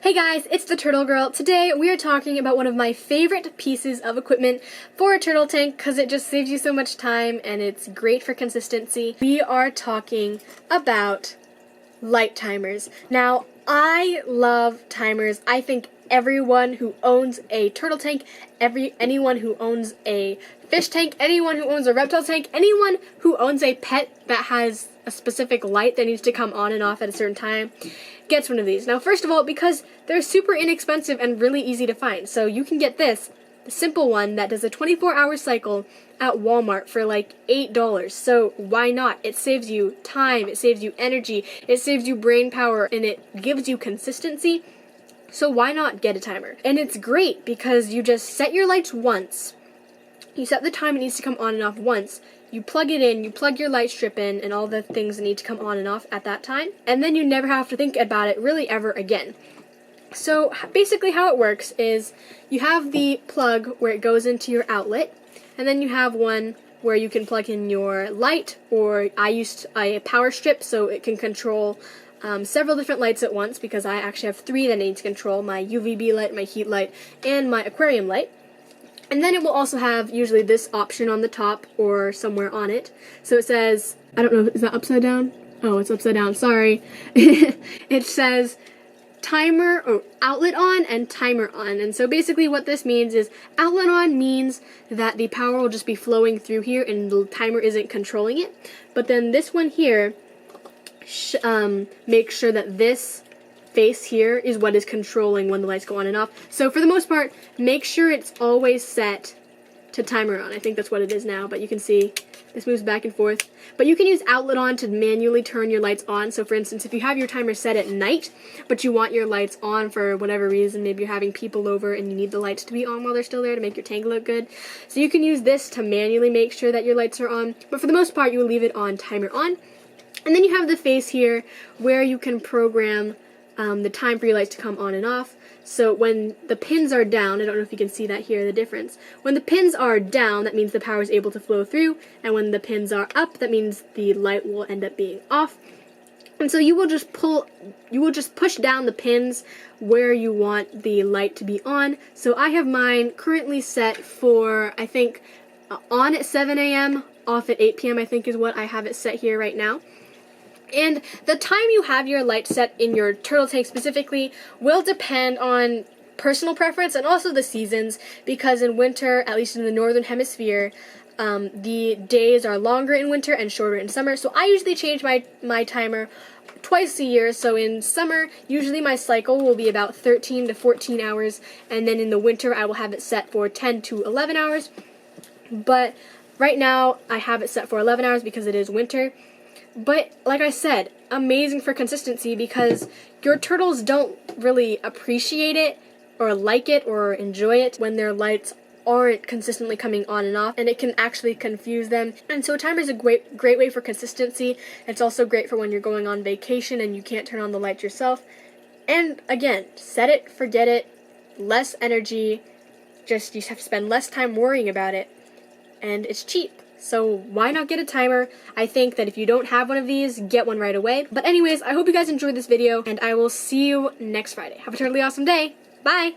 Hey guys, it's the Turtle Girl. Today we are talking about one of my favorite pieces of equipment for a turtle tank because it just saves you so much time and it's great for consistency. We are talking about light timers. Now, I love timers. I think everyone who owns a turtle tank, anyone who owns a fish tank, anyone who owns a reptile tank, anyone who owns a pet that has a specific light that needs to come on and off at a certain time gets one of these. Now, first of all, because they're super inexpensive and really easy to find. So you can get this, the simple one that does a 24-hour cycle at Walmart for like $8. So why not? It saves you time, it saves you energy, it saves you brain power, and it gives you consistency. So why not get a timer? And it's great because you just set your lights once. You set the time it needs to come on and off once. You plug it in, you plug your light strip in, and all the things that need to come on and off at that time. And then you never have to think about it really ever again. So basically how it works is you have the plug where it goes into your outlet, and then you have one where you can plug in your light, or I used a power strip so it can control several different lights at once, because I actually have 3 that I need to control: my UVB light, my heat light, and my aquarium light. And then it will also have usually this option on the top or somewhere on it. So it says, I don't know, is that upside down? Oh, it's upside down, sorry. It says timer or outlet on and timer on. And so basically what this means is outlet on means that the power will just be flowing through here and the timer isn't controlling it. But then this one here makes sure that this face here is what is controlling when the lights go on and off. So for the most part, make sure it's always set to timer on. I think that's what it is now, but you can see this moves back and forth. But you can use outlet on to manually turn your lights on. So for instance, if you have your timer set at night, but you want your lights on for whatever reason, maybe you're having people over and you need the lights to be on while they're still there to make your tank look good. So you can use this to manually make sure that your lights are on. But for the most part, you will leave it on timer on. And then you have the face here where you can program the time for your lights to come on and off. So when the pins are down, I don't know if you can see that here, the difference. When the pins are down, that means the power is able to flow through, and when the pins are up, that means the light will end up being off. And so you will just push down the pins where you want the light to be on. So I have mine currently set for, I think, on at 7 a.m., off at 8 p.m. I think is what I have it set here right now. And the time you have your light set in your turtle tank specifically will depend on personal preference and also the seasons, because in winter, at least in the northern hemisphere, the days are longer in winter and shorter in summer. So I usually change my timer twice a year. So in summer, usually my cycle will be about 13 to 14 hours, and then in the winter I will have it set for 10 to 11 hours. But right now I have it set for 11 hours because it is winter. But like I said, amazing for consistency, because your turtles don't really appreciate it or like it or enjoy it when their lights aren't consistently coming on and off, and it can actually confuse them. And so a timer is a great way for consistency. It's also great for when you're going on vacation and you can't turn on the lights yourself. And again, set it, forget it, less energy, you have to spend less time worrying about it, and it's cheap. So why not get a timer? I think that if you don't have one of these, get one right away. But anyways, I hope you guys enjoyed this video, and I will see you next Friday. Have a totally awesome day. Bye!